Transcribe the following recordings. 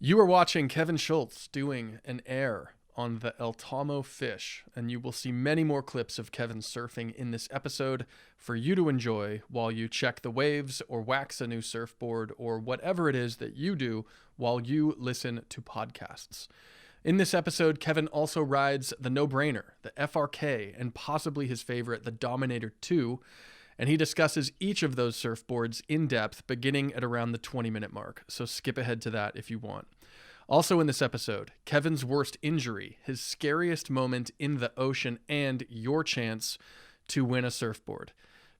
You are watching Kevin Schulz doing an air on the El Tomo fish, and you will see many more clips of Kevin surfing in this episode for you to enjoy while you check the waves or wax a new surfboard or whatever it is that you do while you listen to podcasts. In this episode, Kevin also rides the no-brainer, the FRK, and possibly his favorite, the Dominator II, and he discusses each of those surfboards in depth, beginning at around the 20-minute mark, so skip ahead to that if you want. Also in this episode, Kevin's worst injury, his scariest moment in the ocean, and your chance to win a surfboard.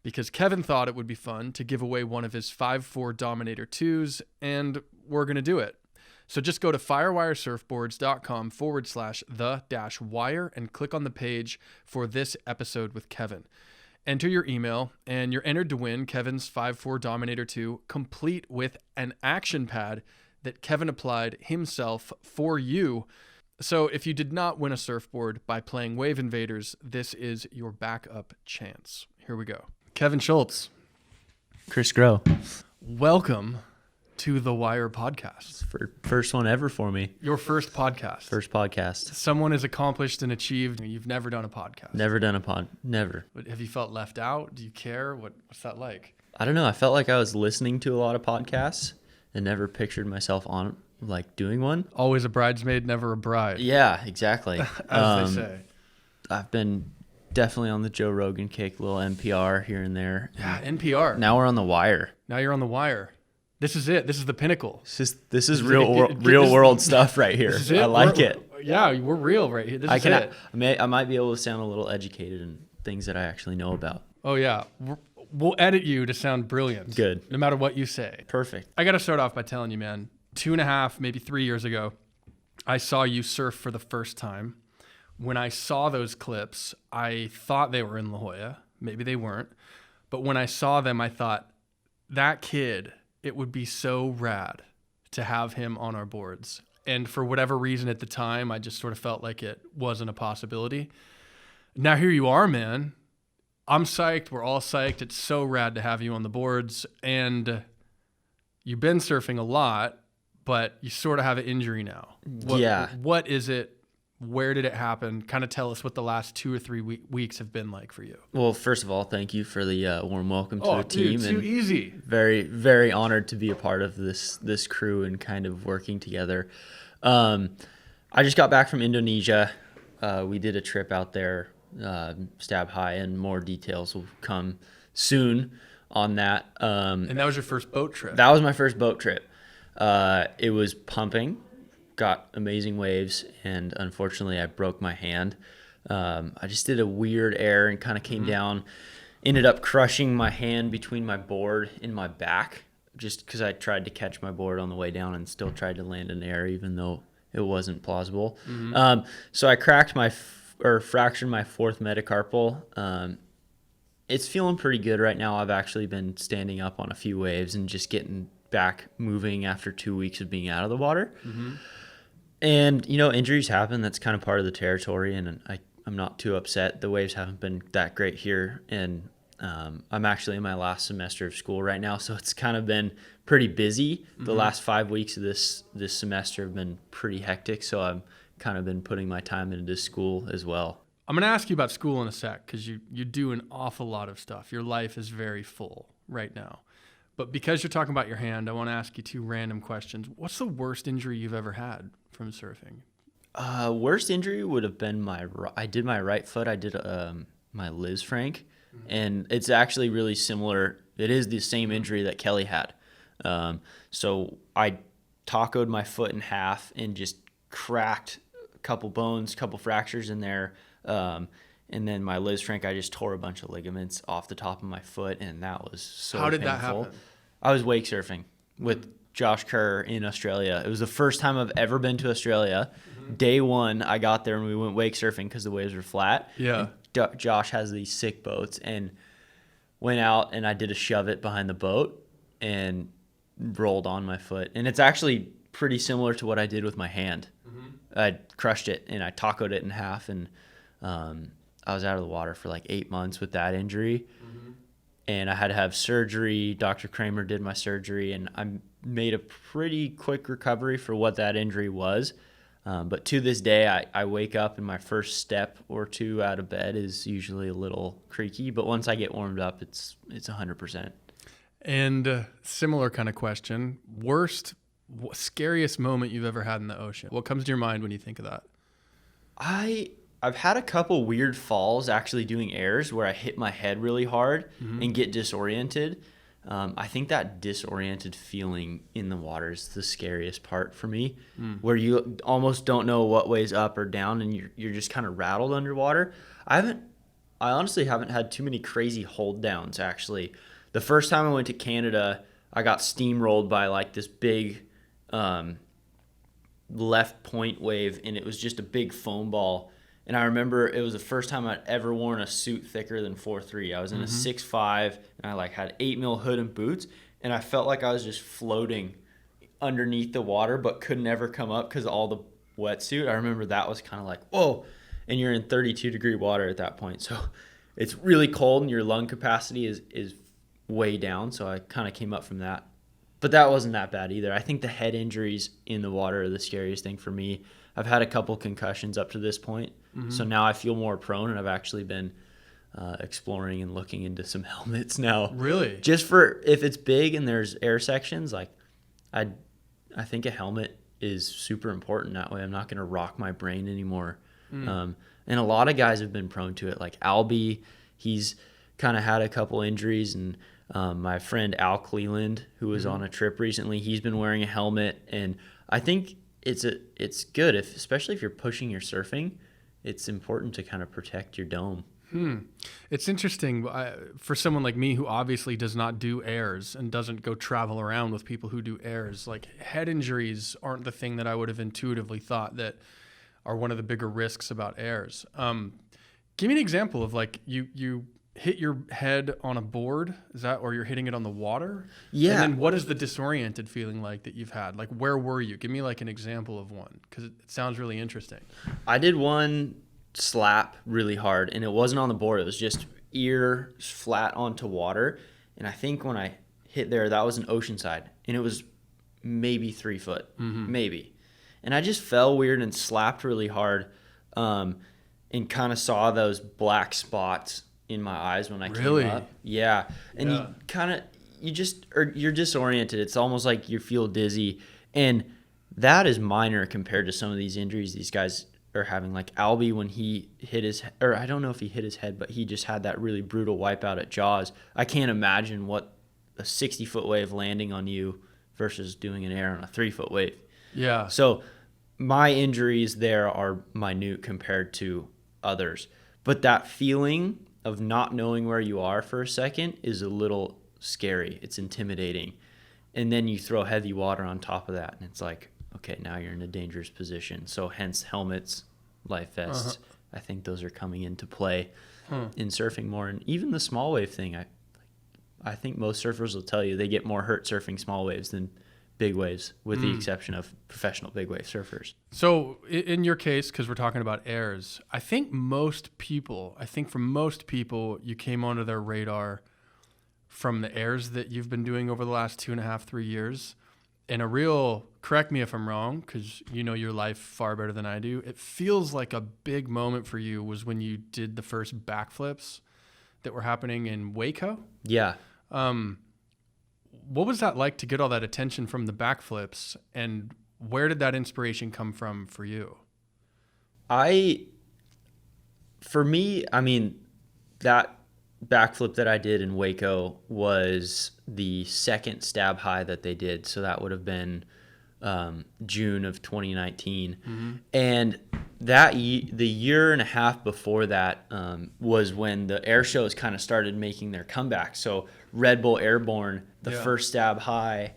Because Kevin thought it would be fun to give away one of his 5'4" Dominator IIs, and we're going to do it. So just go to firewiresurfboards.com/the-wire and click on the page for this episode with Kevin. Enter your email, and you're entered to win Kevin's 5'4" Dominator II, complete with an action pad that Kevin applied himself for you. So if you did not win a surfboard by playing Wave Invaders, this is your backup chance. Here we go. Kevin Schulz. Chris Grow. Welcome to the Wire podcast. First one ever for me. Your first podcast. First podcast. Someone has accomplished and achieved. You've never done a podcast. Never done never. But have you felt left out? Do you care? What's that like? I don't know. I felt like I was listening to a lot of podcasts and never pictured myself on doing one. Always a bridesmaid, never a bride. Yeah, exactly. As they say. I've been definitely on the Joe Rogan kick, little NPR here and there. Yeah, NPR. Now we're on the Wire. Now you're on the Wire. This is it. This is the pinnacle. This is real world stuff right here. I like it. Yeah, we're real right here. This is it. I might be able to sound a little educated in things that I actually know about. Oh yeah, we'll edit you to sound brilliant. Good. No matter what you say. Perfect. I got to start off by telling you, man. 2.5, maybe 3 years ago, I saw you surf for the first time. When I saw those clips, I thought they were in La Jolla. Maybe they weren't. But when I saw them, I thought, that kid, it would be so rad to have him on our boards. And for whatever reason at the time, I just sort of felt like it wasn't a possibility. Now here you are, man. I'm psyched. We're all psyched. It's so rad to have you on the boards. And you've been surfing a lot, but you sort of have an injury now. What is it? Where did it happen? Kind of tell us what the last 2 or 3 weeks have been like for you. Well, first of all, thank you for the warm welcome to the team. Dude, too easy. Very, very honored to be a part of this crew and kind of working together. I just got back from Indonesia. We did a trip out there, Stab High, and more details will come soon on that. And that was your first boat trip? That was my first boat trip. It was pumping. Got amazing waves, and unfortunately I broke my hand. I just did a weird air and kind of came down, ended up crushing my hand between my board and my back, just because I tried to catch my board on the way down and still tried to land an air even though it wasn't plausible. So I fractured my fourth metacarpal. It's feeling pretty good right now. I've actually been standing up on a few waves and just getting back moving after 2 weeks of being out of the water. And, injuries happen. That's kind of part of the territory, and I'm not too upset. The waves haven't been that great here, and I'm actually in my last semester of school right now, so it's kind of been pretty busy. The last 5 weeks of this semester have been pretty hectic, so I've kind of been putting my time into school as well. I'm going to ask you about school in a sec, because you do an awful lot of stuff. Your life is very full right now. But because you're talking about your hand, I want to ask you 2 random questions. What's the worst injury you've ever had from surfing? Worst injury would have been I did my right foot. I did my Liz Frank, and it's actually really similar. It is the same injury that Kelly had. So I tacoed my foot in half and just cracked a couple bones, couple fractures in there. And then my Liz Frank, I just tore a bunch of ligaments off the top of my foot, and that was so How did painful. That happen? I was wake surfing with Josh Kerr in Australia. It was the first time I've ever been to Australia. Day one, I got there and we went wake surfing because the waves were flat. Yeah. Josh has these sick boats, and went out and I did a shove it behind the boat and rolled on my foot. And it's actually pretty similar to what I did with my hand. I crushed it and I tacoed it in half, and I was out of the water for like 8 months with that injury. And I had to have surgery. Dr. Kramer did my surgery, and I'm made a pretty quick recovery for what that injury was. But to this day, I wake up and my first step or two out of bed is usually a little creaky. But once I get warmed up, it's 100%. And similar kind of question, scariest moment you've ever had in the ocean? What comes to your mind when you think of that? I've had a couple weird falls actually doing airs where I hit my head really hard and get disoriented. I think that disoriented feeling in the water is the scariest part for me, where you almost don't know what way's up or down and you're just kind of rattled underwater. I honestly haven't had too many crazy hold downs actually. The first time I went to Canada, I got steamrolled by like this big left point wave, and it was just a big foam ball. And I remember it was the first time I'd ever worn a suit thicker than 4'3". I was in a 6'5", and I like had 8mm hood and boots, and I felt like I was just floating underneath the water, but could never come up because of all the wetsuit. I remember that was kind of like, whoa, and you're in 32-degree water at that point. So it's really cold, and your lung capacity is way down, so I kind of came up from that. But that wasn't that bad either. I think the head injuries in the water are the scariest thing for me. I've had a couple concussions up to this point, so now I feel more prone, and I've actually been exploring and looking into some helmets now. Really? Just for if it's big and there's air sections, like I think a helmet is super important that way. I'm not going to rock my brain anymore. And a lot of guys have been prone to it, like Albie. He's kind of had a couple injuries, and my friend Al Cleland, who was on a trip recently, he's been wearing a helmet, and I think it's good, especially if you're pushing your surfing. It's important to kind of protect your dome. It's interesting for someone like me who obviously does not do airs and doesn't go travel around with people who do airs. Like, head injuries aren't the thing that I would have intuitively thought that are one of the bigger risks about airs. Give me an example of like you hit your head on a board, is that, or you're hitting it on the water? Yeah. And then what is the disoriented feeling like that you've had? Like, where were you? Give me like an example of one, because it sounds really interesting. I did one slap really hard, and it wasn't on the board. It was just ear flat onto water. And I think when I hit there, that was an Oceanside, and it was maybe 3 foot, maybe. And I just fell weird and slapped really hard, and kind of saw those black spots in my eyes when I came up. Yeah. And you're disoriented. It's almost like you feel dizzy. And that is minor compared to some of these injuries these guys are having. Like Albie, when he hit I don't know if he hit his head, but he just had that really brutal wipeout at Jaws. I can't imagine what a 60-foot wave landing on you versus doing an air on a 3-foot wave. Yeah. So my injuries there are minute compared to others. But that feeling of not knowing where you are for a second is a little scary. It's intimidating. And then you throw heavy water on top of that, and it's like, okay, now you're in a dangerous position. So hence helmets, life vests. I think those are coming into play in surfing more. And even the small wave thing, I think most surfers will tell you they get more hurt surfing small waves than big waves, with the exception of professional big wave surfers. So in your case, because we're talking about airs, I think for most people, you came onto their radar from the airs that you've been doing over the last 2.5, 3 years. And correct me if I'm wrong, because you know your life far better than I do. It feels like a big moment for you was when you did the first backflips that were happening in Waco. Yeah. What was that like to get all that attention from the backflips, and where did that inspiration come from for you? For me, I mean, that backflip that I did in Waco was the second stab high that they did. So that would have been June of 2019. And the year and a half before that was when the air shows kind of started making their comeback. So Red Bull Airborne, the first stab high,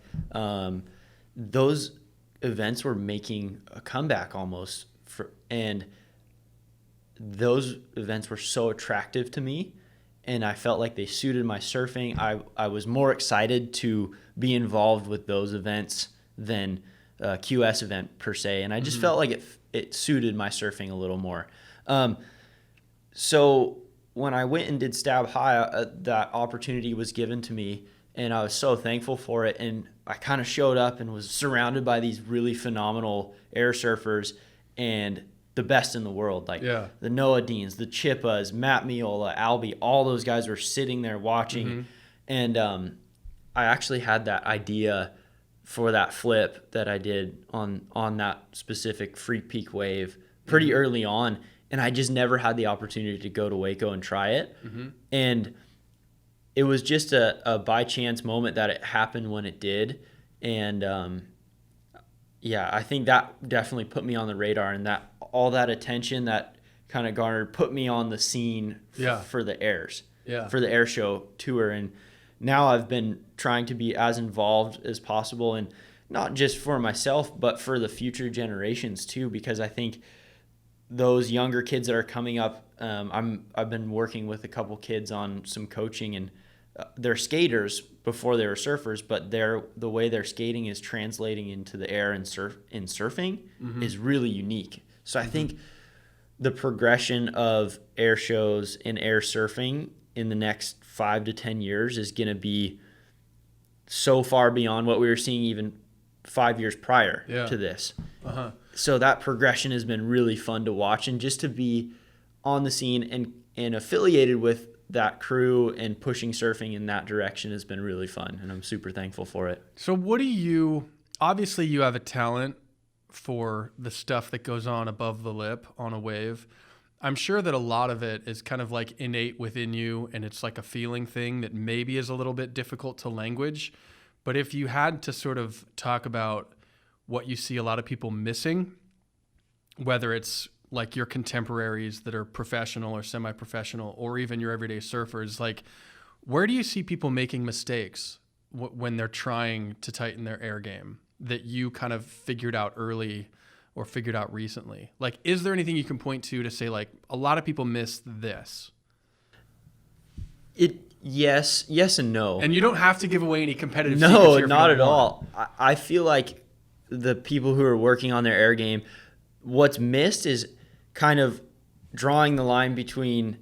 those events were making a comeback almost. And those events were so attractive to me, and I felt like they suited my surfing. I was more excited to be involved with those events than a QS event per se, and I just felt like it suited my surfing a little more. So when I went and did Stab High, that opportunity was given to me, and I was so thankful for it. And I kind of showed up and was surrounded by these really phenomenal air surfers and the best in the world, like the Noah Deans, the Chippas, Matt Miola, Albie, all those guys were sitting there watching. And I actually had that idea for that flip that I did on that specific Freak Peak wave pretty early on, and I just never had the opportunity to go to Waco and try it. And it was just a by chance moment that it happened when it did. And I think that definitely put me on the radar, and that all that attention that kind of garnered put me on the scene for the airs, for the air show tour. And now I've been trying to be as involved as possible, and not just for myself, but for the future generations too, because I think those younger kids that are coming up, I've been working with a couple kids on some coaching, and they're skaters before they were surfers, but the way they're skating is translating into the air and surfing is really unique. So I think the progression of air shows and air surfing in the next 5 to 10 years is going to be so far beyond what we were seeing even 5 years prior to this. So that progression has been really fun to watch, and just to be on the scene and affiliated with that crew and pushing surfing in that direction has been really fun, and I'm super thankful for it. So obviously you have a talent for the stuff that goes on above the lip on a wave. I'm sure that a lot of it is kind of like innate within you, and it's like a feeling thing that maybe is a little bit difficult to language. But if you had to sort of talk about what you see a lot of people missing, whether it's like your contemporaries that are professional or semi-professional, or even your everyday surfers, like where do you see people making mistakes when they're trying to tighten their air game that you kind of figured out early or figured out recently? Like, is there anything you can point to say, like, a lot of people miss this? Yes and no. And you don't have to give away any competitive secrets here. No, not at all. I feel like the people who are working on their air game, what's missed is kind of drawing the line between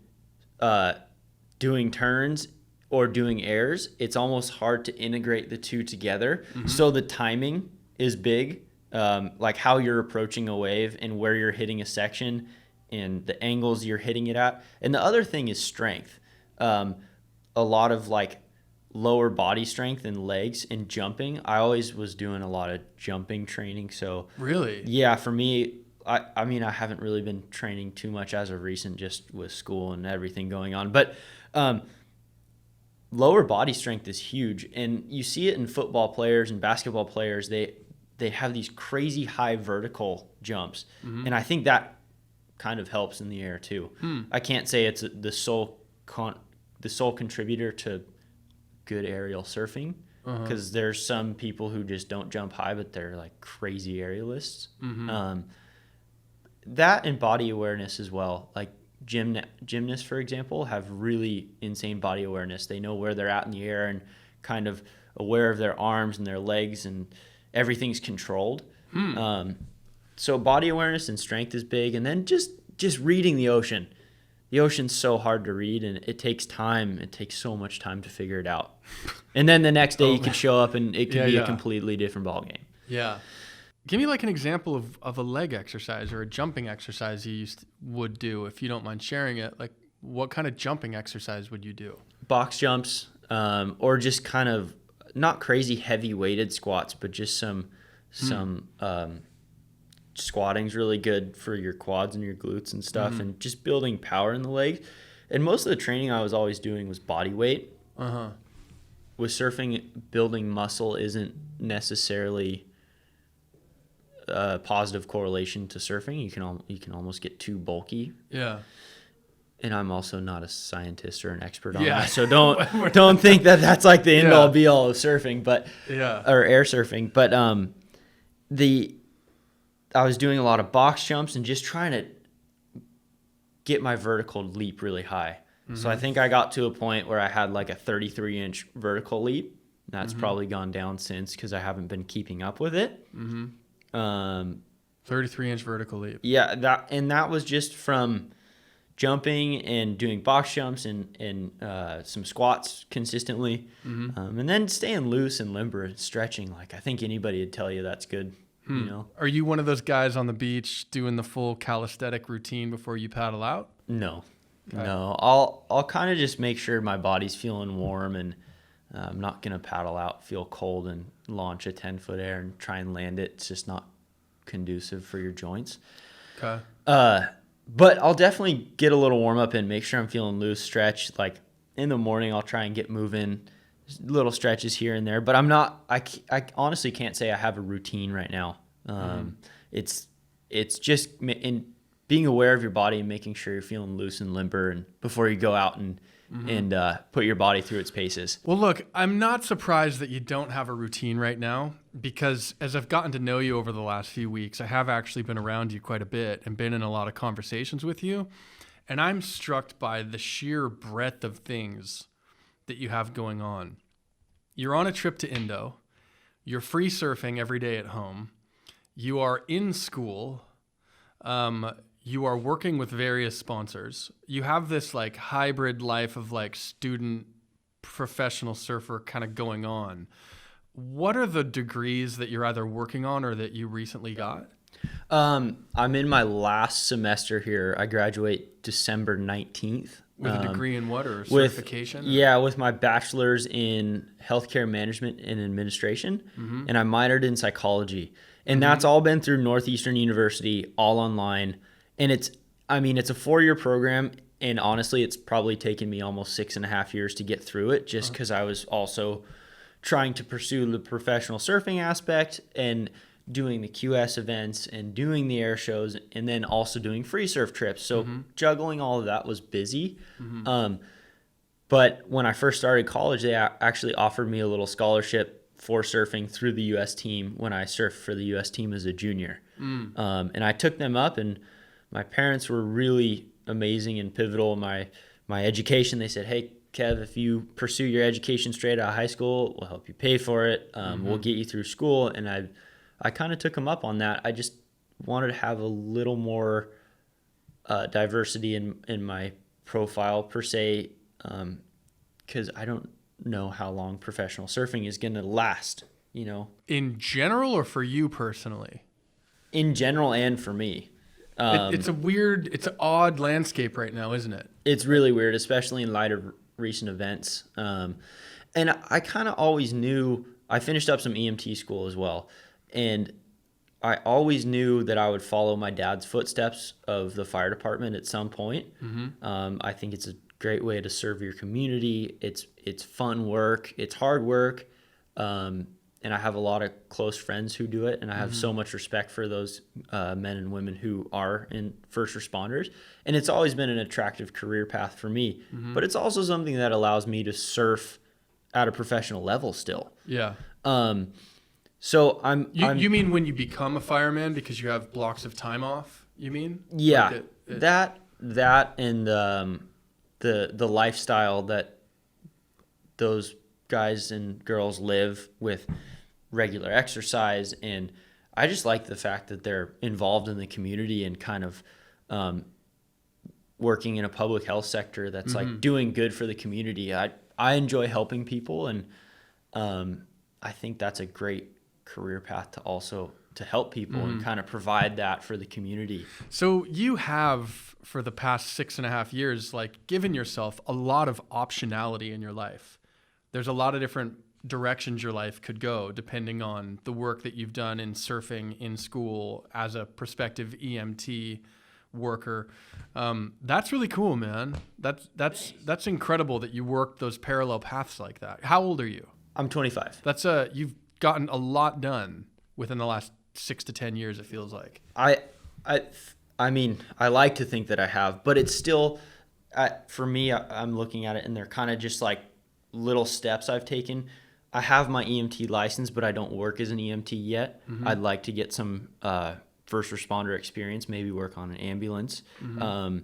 doing turns or doing airs. It's almost hard to integrate the two together. So the timing is big, like how you're approaching a wave and where you're hitting a section and the angles you're hitting it at. And the other thing is strength. A lot of like lower body strength and legs and jumping. I always was doing a lot of jumping training. So really, yeah, for me, I mean, I haven't really been training too much as of recent, just with school and everything going on. But lower body strength is huge, and you see it in football players and basketball players. They have these crazy high vertical jumps, and I think that kind of helps in the air too. I can't say it's the sole contributor to good aerial surfing, because there's some people who just don't jump high, but they're like crazy aerialists. That and body awareness as well. Like gymnasts, for example, have really insane body awareness. They know where they're at in the air and kind of aware of their arms and their legs, and everything's controlled. So body awareness and strength is big. And then just reading the ocean. The ocean's so hard to read, and it takes time. It takes so much time to figure it out. And then the next day you could show up and it could be a completely different ballgame. Yeah. Give me like an example of a leg exercise or a jumping exercise you would do, if you don't mind sharing it. Like, what kind of jumping exercise would you do? Box jumps, or just kind of not crazy heavy weighted squats, but just some squatting's really good for your quads and your glutes and stuff, and just building power in the legs. And most of the training I was always doing was body weight. With surfing, building muscle isn't necessarily a positive correlation to surfing. You can almost get too bulky. Yeah. And I'm also not a scientist or an expert on that, so don't think that that's like the end all be all of surfing, but or air surfing. But I was doing a lot of box jumps and just trying to get my vertical leap really high. So I think I got to a point where I had like a 33-inch vertical leap. That's probably gone down since, because I haven't been keeping up with it. 33-inch vertical leap. Yeah, that was just from jumping and doing box jumps and some squats consistently, and then staying loose and limber and stretching. Like, I think anybody would tell you that's good. You know? Are you one of those guys on the beach doing the full calisthenic routine before you paddle out? No, Okay. no. I'll kind of just make sure my body's feeling warm, and I'm not gonna paddle out, feel cold, and launch a 10-foot air and try and land it. It's just not conducive for your joints. Okay. But I'll definitely get a little warm up and make sure I'm feeling loose, stretch. Like in the morning, I'll try and get moving, little stretches here and there. But I honestly can't say I have a routine right now. It's just in being aware of your body and making sure you're feeling loose and limber, and before you go out and put your body through its paces. Well, look, I'm not surprised that you don't have a routine right now, because as I've gotten to know you over the last few weeks, I have actually been around you quite a bit and been in a lot of conversations with you. And I'm struck by the sheer breadth of things that you have going on. You're on a trip to Indo. You're free surfing every day at home. You are in school. You are working with various sponsors. You have this like hybrid life of like student, professional surfer kind of going on. What are the degrees that you're either working on or that you recently got? I'm in my last semester here. I graduate December 19th. With a degree in what, or certification? With my bachelor's in healthcare management and administration, and I minored in psychology. And that's all been through Northeastern University, all online. And it's a 4-year program, and honestly, it's probably taken me almost 6.5 years to get through it, just because I was also trying to pursue the professional surfing aspect and doing the QS events and doing the air shows, and then also doing free surf trips. So juggling all of that was busy. But when I first started college, they actually offered me a little scholarship for surfing through the U.S. team when I surfed for the U.S. team as a junior. And I took them up, and my parents were really amazing and pivotal in my education. They said, "Hey, Kev, if you pursue your education straight out of high school, we'll help you pay for it. We'll get you through school." And I kind of took them up on that. I just wanted to have a little more diversity in my profile per se, because I don't know how long professional surfing is going to last, you know. In general, or for you personally? In general and for me. It's an odd landscape right now, isn't it? It's really weird, especially in light of recent events. And I kind of always knew, I finished up some EMT school as well. And I always knew that I would follow my dad's footsteps of the fire department at some point. I think it's a great way to serve your community. It's fun work. It's hard work. And I have a lot of close friends who do it. And I have so much respect for those men and women who are in first responders. And it's always been an attractive career path for me. But it's also something that allows me to surf at a professional level still. Yeah. So You mean when you become a fireman because you have blocks of time off? You mean? Yeah, that and the lifestyle that those guys and girls live with regular exercise, and I just like the fact that they're involved in the community and kind of working in a public health sector that's like doing good for the community. I enjoy helping people, and I think that's a great career path to help people and kind of provide that for the community. So you have, for the past 6.5 years, like given yourself a lot of optionality in your life. There's a lot of different directions your life could go depending on the work that you've done in surfing, in school, as a prospective EMT worker. That's really cool, man. That's incredible that you worked those parallel paths like that. How old are you? I'm 25. You've gotten a lot done within the last 6 to 10 years, it feels like. I mean, I like to think that I have, but it's still, for me, I'm looking at it and they're kind of just like little steps I've taken. I have my EMT license, but I don't work as an EMT yet. I'd like to get some first responder experience, maybe work on an ambulance. I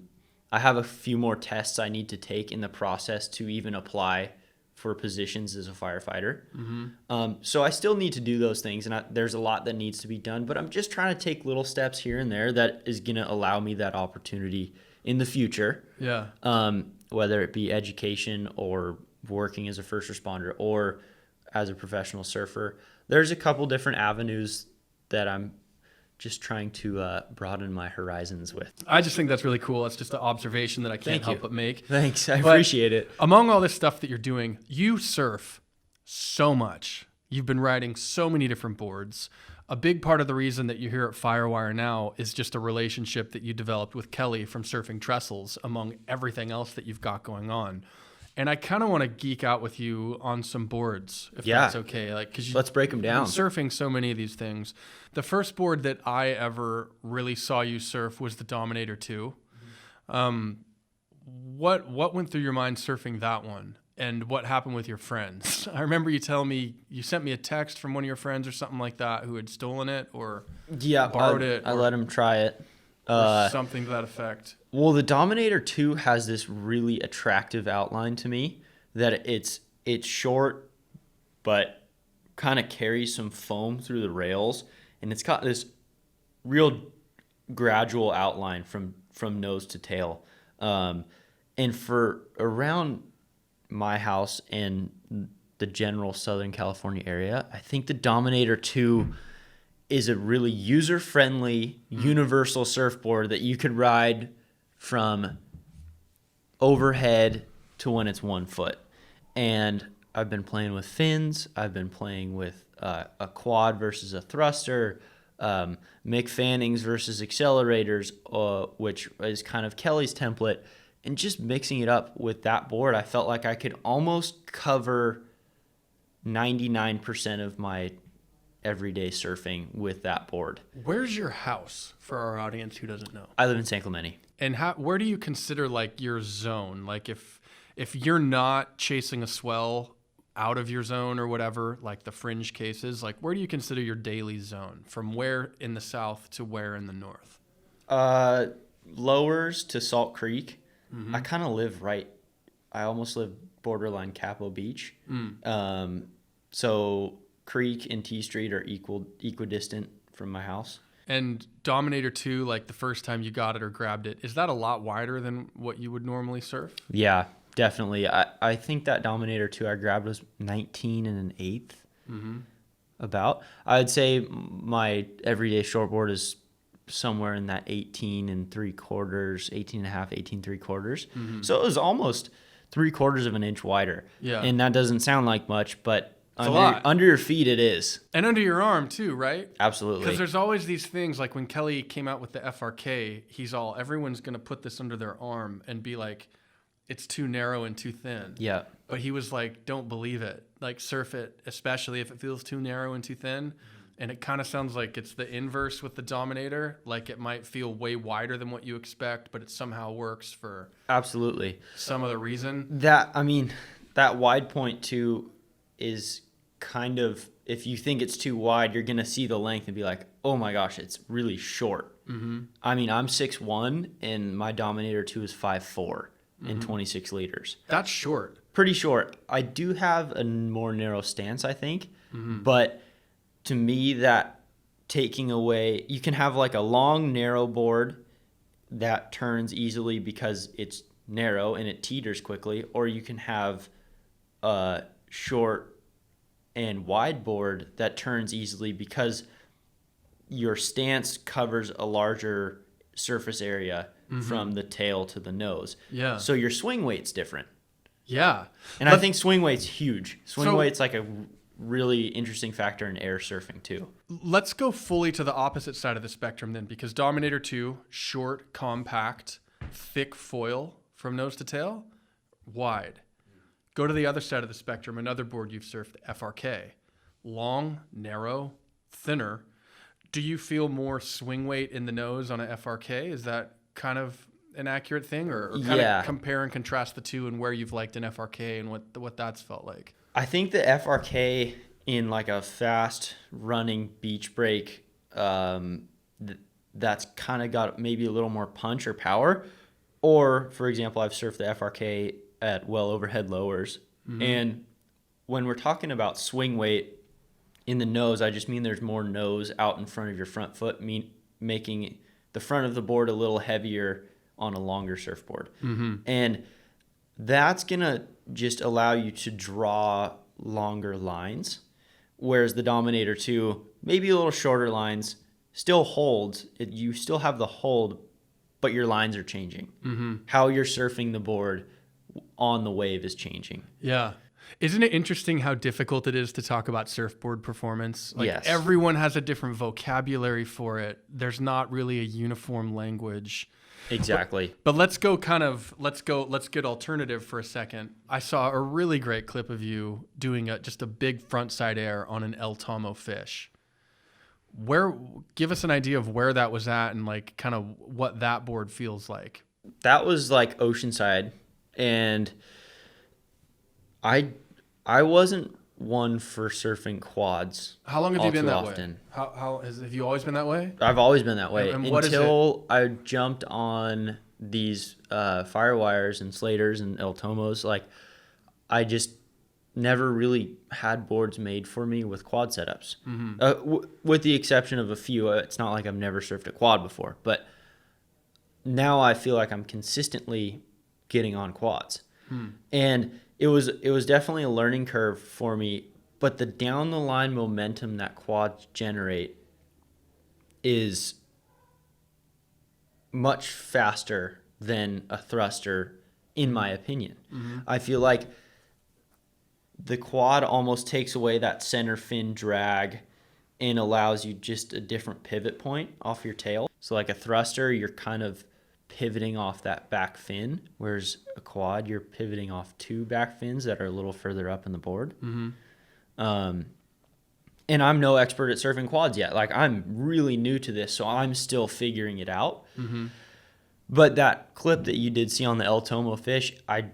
have a few more tests I need to take in the process to even apply for positions as a firefighter. So I still need to do those things, and there's a lot that needs to be done, but I'm just trying to take little steps here and there that is going to allow me that opportunity in the future. Yeah. Whether it be education or working as a first responder or as a professional surfer. There's a couple different avenues that I'm just trying to broaden my horizons with. I just think that's really cool. It's just an observation that I can't Thank help you. but make. Thanks. I But appreciate it. among all this stuff that you're doing, you surf so much. You've been riding so many different boards. A big part of the reason that you're here at Firewire now is just a relationship that you developed with Kelly from Surfing Trestles, among everything else that you've got going on. And I kind of want to geek out with you on some boards, if that's okay. Like, cause Let's break them down. You've been surfing so many of these things. The first board that I ever really saw you surf was the Dominator II. What went through your mind surfing that one? And what happened with your friends? I remember you telling me you sent me a text from one of your friends or something like that who had stolen it or borrowed it. I let him try it. Or something to that effect. Well, the Dominator II has this really attractive outline to me that it's short, but kind of carries some foam through the rails, and it's got this real gradual outline from nose to tail. And for around my house and the general Southern California area, I think the Dominator II is a really user-friendly, universal surfboard that you could ride from overhead to when it's 1 foot. And I've been playing with fins. I've been playing with a quad versus a thruster, Mick Fanning's versus accelerators, which is kind of Kelly's template. And just mixing it up with that board, I felt like I could almost cover 99% of my everyday surfing with that board. Where's your house for our audience who doesn't know? I live in San Clemente. And where do you consider like your zone? Like if you're not chasing a swell out of your zone or whatever, like the fringe cases, like where do you consider your daily zone? From where in the south to where in the north? Lowers to Salt Creek. Mm-hmm. I kind of live I almost live borderline Capo Beach. So Creek and T Street are equidistant from my house. And Dominator 2, like the first time you got it or grabbed it, is that a lot wider than what you would normally surf? Yeah, definitely. I think that Dominator 2 I grabbed was 19 and 1/8. Mm-hmm. About. I'd say my everyday shortboard is somewhere in that 18 3/4, 18 and a half, 18 3/4. Mm-hmm. So it was almost 3/4 of an inch wider. Yeah. And that doesn't sound like much, but under your feet it is. And under your arm too, right? Absolutely. Because there's always these things, like when Kelly came out with the FRK, everyone's going to put this under their arm and be like, it's too narrow and too thin. Yeah. But he was like, don't believe it. Like surf it, especially if it feels too narrow and too thin. And it kind of sounds like it's the inverse with the Dominator. Like it might feel way wider than what you expect, but it somehow works for absolutely some other reason. That wide point too is kind of, if you think it's too wide, you're going to see the length and be like, oh my gosh, it's really short. Mm-hmm. I mean, I'm 6'1", and my Dominator 2 is 5'4", and 26 liters. That's short. Pretty short. I do have a more narrow stance, I think, but to me, that taking away, you can have like a long, narrow board that turns easily because it's narrow and it teeters quickly, or you can have a short and wide board that turns easily because your stance covers a larger surface area from the tail to the nose. Yeah. So your swing weight's different. Yeah. And I think swing weight's huge. Swing weight's like a really interesting factor in air surfing too. Let's go fully to the opposite side of the spectrum then, because Dominator 2, short, compact, thick foil from nose to tail, wide. Go to the other side of the spectrum, another board you've surfed, FRK. Long, narrow, thinner. Do you feel more swing weight in the nose on a FRK? Is that kind of an accurate thing? Or kind of compare and contrast the two and where you've liked an FRK and what that's felt like? I think the FRK in like a fast running beach break, that's kind of got maybe a little more punch or power. Or, for example, I've surfed the FRK at well overhead lowers. Mm-hmm. And when we're talking about swing weight in the nose, I just mean there's more nose out in front of your front foot, making the front of the board a little heavier on a longer surfboard. And that's going to just allow you to draw longer lines, whereas the Dominator II, maybe a little shorter lines, still holds. You still have the hold, but your lines are changing. How you're surfing the board on the wave is changing. Yeah. Isn't it interesting how difficult it is to talk about surfboard performance? Like Yes. everyone has a different vocabulary for it. There's not really a uniform language. Exactly. But let's get alternative for a second. I saw a really great clip of you doing just a big frontside air on an El Tomo fish. Give us an idea of where that was at and like kind of what that board feels like. That was like oceanside, and I wasn't one for surfing quads. How long have you been that often. way? Have you always been that way? I've always been that way And what is until I jumped on these Firewires and Slaters and El Tomos. Like, I just never really had boards made for me with quad setups, with the exception of a few. It's not like I've never surfed a quad before, but now I feel like I'm consistently getting on quads. And it was definitely a learning curve for me, but the down the line momentum that quads generate is much faster than a thruster, in my opinion. I feel like the quad almost takes away that center fin drag and allows you just a different pivot point off your tail. So like a thruster, you're kind of pivoting off that back fin, whereas a quad, you're pivoting off two back fins that are a little further up in the board. And I'm no expert at surfing quads yet. Like, I'm really new to this, so I'm still figuring it out. But that clip that you did see on the El Tomo fish, I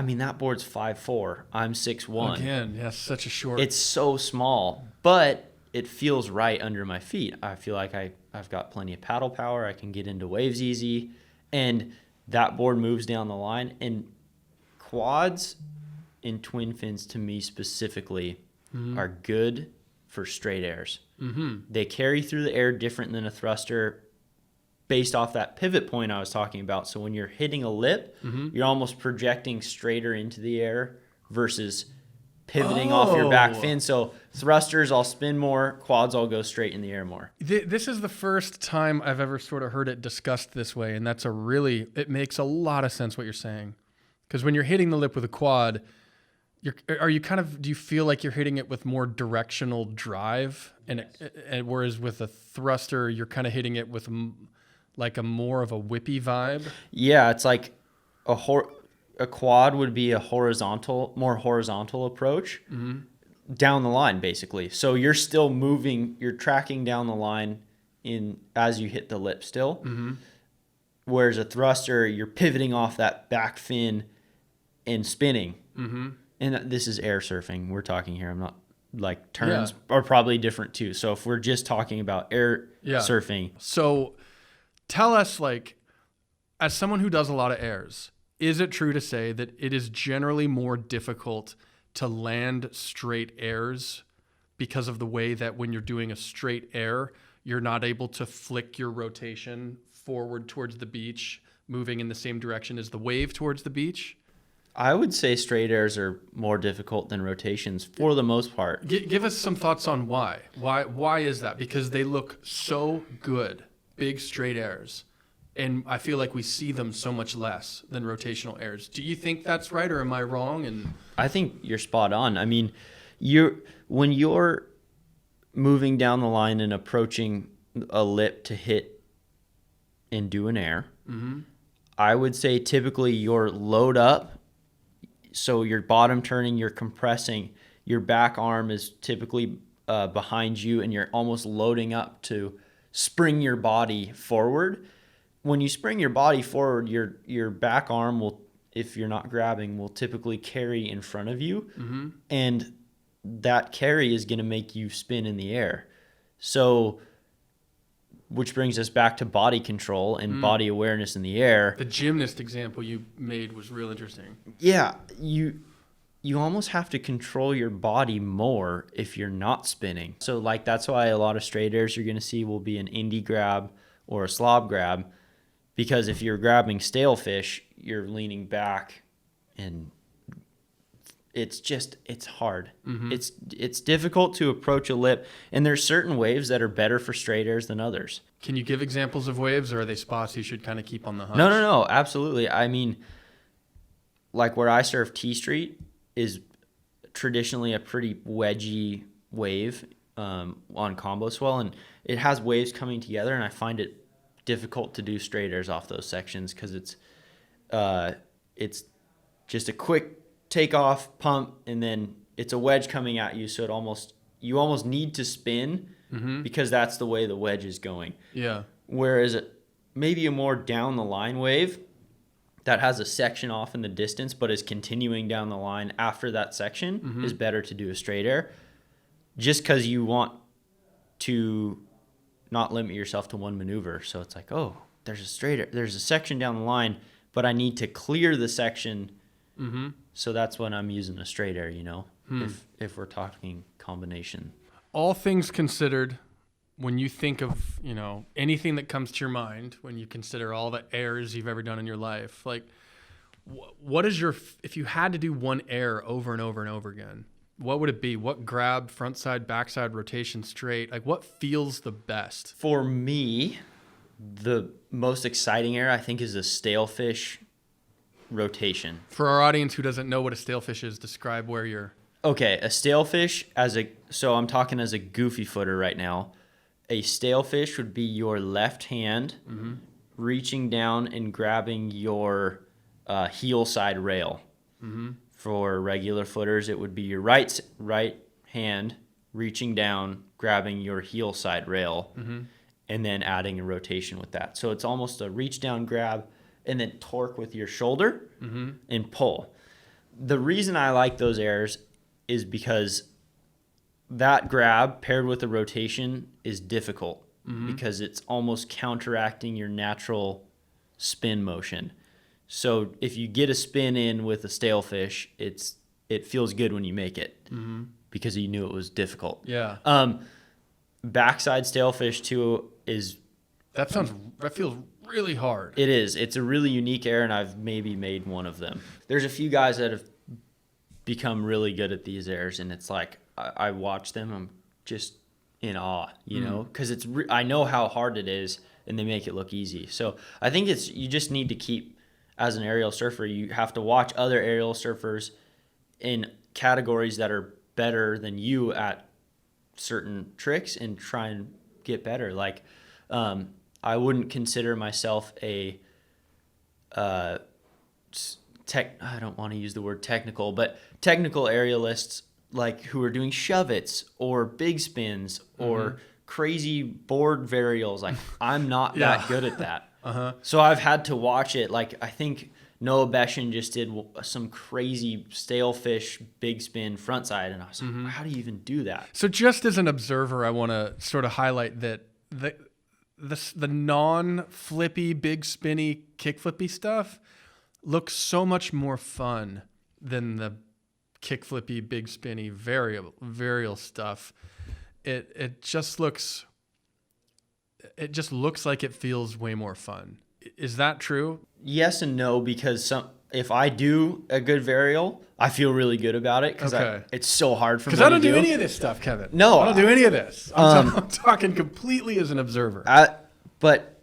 mean, that board's 5'4". I'm 6'1". Again, yeah, such a short. It's so small, but it feels right under my feet. I feel like I've got plenty of paddle power. I can get into waves easy, and that board moves down the line. And quads and twin fins, to me specifically, are good for straight airs. They carry through the air different than a thruster based off that pivot point I was talking about. So when you're hitting a lip, you're almost projecting straighter into the air versus pivoting off your back fin. So thrusters, I'll spin more. Quads, I'll go straight in the air more. This is the first time I've ever sort of heard it discussed this way, and it makes a lot of sense what you're saying. Because when you're hitting the lip with a quad, do you feel like you're hitting it with more directional drive, and whereas with a thruster, you're kind of hitting it with like a more of a whippy vibe? Yeah, it's like a quad would be a more horizontal approach down the line, basically. So you're still moving, you're tracking down the line as you hit the lip still. Whereas a thruster, you're pivoting off that back fin and spinning. And this is air surfing we're talking here. I'm not, like, turns are probably different too. So if we're just talking about air surfing. So tell us, like, as someone who does a lot of airs, is it true to say that it is generally more difficult to land straight airs because of the way that when you're doing a straight air, you're not able to flick your rotation forward towards the beach, moving in the same direction as the wave towards the beach? I would say straight airs are more difficult than rotations for the most part. Give us some thoughts on why. Why is that? Because they look so good, big straight airs. And I feel like we see them so much less than rotational airs. Do you think that's right, or am I wrong? And I think you're spot on. I mean, when you're moving down the line and approaching a lip to hit and do an air, I would say typically your load up, so your bottom turning, you're compressing, your back arm is typically behind you, and you're almost loading up to spring your body forward. When you spring your body forward, your back arm will, if you're not grabbing, will typically carry in front of you. And that carry is going to make you spin in the air. So, which brings us back to body control and body awareness in the air. The gymnast example you made was real interesting. Yeah, you almost have to control your body more if you're not spinning. So, like, that's why a lot of straight airs you're going to see will be an indie grab or a slob grab. Because if you're grabbing Stalefish, you're leaning back, and it's hard. It's difficult to approach a lip, and there's certain waves that are better for straight airs than others. Can you give examples of waves, or are they spots you should kind of keep on the hush? No, absolutely. I mean, like where I surf, T Street is traditionally a pretty wedgy wave on combo swell, and it has waves coming together, and I find it difficult to do straight airs off those sections because it's just a quick takeoff, pump, and then it's a wedge coming at you, so you almost need to spin because that's the way the wedge is going. Yeah. Whereas maybe a more down the line wave that has a section off in the distance but is continuing down the line after that section is better to do a straight air, just because you want to not limit yourself to one maneuver. So it's like, oh, there's a section down the line, but I need to clear the section. So that's when I'm using a straight air, if we're talking combination. All things considered, when you think of, anything that comes to your mind, when you consider all the airs you've ever done in your life, like what is if you had to do one air over and over and over again, what would it be? What grab, front side, backside, rotation, straight? Like what feels the best? For me, the most exciting air I think is a Stalefish rotation. For our audience who doesn't know what a Stalefish is, describe where you're... Okay, a Stalefish so I'm talking as a goofy footer right now. A Stalefish would be your left hand reaching down and grabbing your heel side rail. For regular footers, it would be your right hand reaching down, grabbing your heel side rail, and then adding a rotation with that. So it's almost a reach down grab and then torque with your shoulder and pull. The reason I like those airs is because that grab paired with a rotation is difficult because it's almost counteracting your natural spin motion. So if you get a spin in with a Stalefish, it feels good when you make it because you knew it was difficult. Yeah. Backside Stalefish too that feels really hard. It is. It's a really unique air, and I've maybe made one of them. There's a few guys that have become really good at these airs, and it's like I watch them, I'm just in awe, because I know how hard it is, and they make it look easy. So I think you just need to keep, as an aerial surfer, you have to watch other aerial surfers in categories that are better than you at certain tricks and try and get better. Like, I wouldn't consider myself I don't want to use the word technical, but technical aerialists like who are doing shove-its or big spins or crazy board varials. Like, I'm not that good at that. So I've had to watch it. Like, I think Noah Beshin just did some crazy Stalefish big spin frontside, and I was like, how do you even do that? So just as an observer, I want to sort of highlight that the non-flippy, big spinny, kick flippy stuff looks so much more fun than the kick flippy, big spinny, varial stuff. It just looks like it feels way more fun. Is that true? Yes and no, because if I do a good varial, I feel really good about it because it's so hard for me to do. Because I don't do any of this stuff, Kevin. No. I don't do any of this. I'm talking completely as an observer. But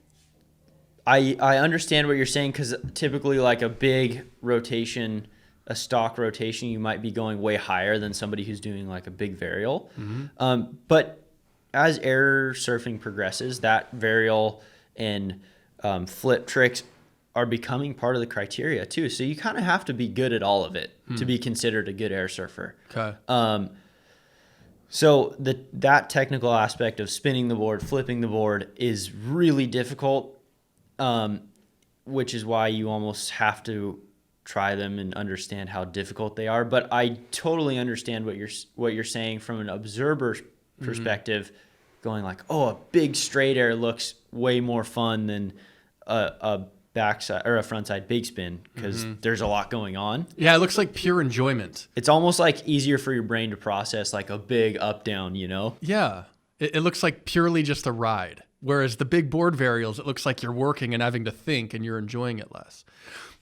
I understand what you're saying, because typically like a big rotation, a stock rotation, you might be going way higher than somebody who's doing like a big varial. But as air surfing progresses, that varial and flip tricks are becoming part of the criteria too. So you kind of have to be good at all of it to be considered a good air surfer. Okay. So that technical aspect of spinning the board, flipping the board is really difficult, which is why you almost have to try them and understand how difficult they are. But I totally understand what you're saying from an observer's perspective, going like, oh, a big straight air looks way more fun than a backside or a frontside big spin because there's a lot going on. Yeah, it looks like pure enjoyment. It's almost like easier for your brain to process like a big up down, Yeah, it looks like purely just a ride. Whereas the big board varials, it looks like you're working and having to think and you're enjoying it less.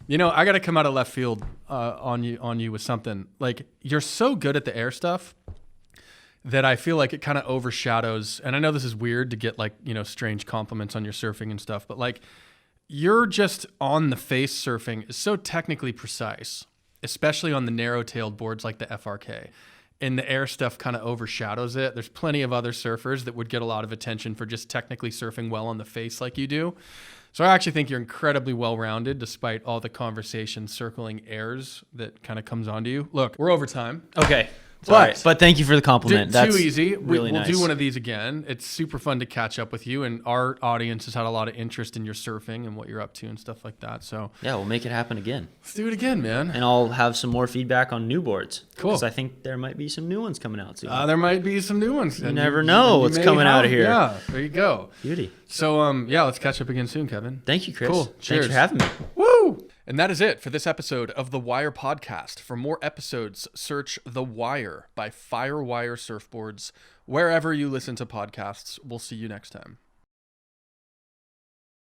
I got to come out of left field on you with something. Like, you're so good at the air stuff that I feel like it kind of overshadows. And I know this is weird to get like, strange compliments on your surfing and stuff, but like, you're just on the face surfing is so technically precise, especially on the narrow-tailed boards like the FRK. And the air stuff kind of overshadows it. There's plenty of other surfers that would get a lot of attention for just technically surfing well on the face like you do. So I actually think you're incredibly well-rounded despite all the conversation circling airs that kind of comes onto you. Look, we're over time. Okay. But thank you for the compliment. That's too easy. Really we'll nice. do one of these again. It's super fun to catch up with you, and our audience has had a lot of interest in your surfing and what you're up to and stuff like that. So yeah, we'll make it happen again. Let's do it again, man. And I'll have some more feedback on new boards. Cool. Because I think there might be some new ones coming out soon. There might be some new ones. You never know what's coming out of here. Yeah, there you go. Beauty. So let's catch up again soon, Kevin. Thank you, Chris. Cool. Cheers. Thanks for having me. Woo! And that is it for this episode of The Wire Podcast. For more episodes, search The Wire by Firewire Surfboards wherever you listen to podcasts. We'll see you next time.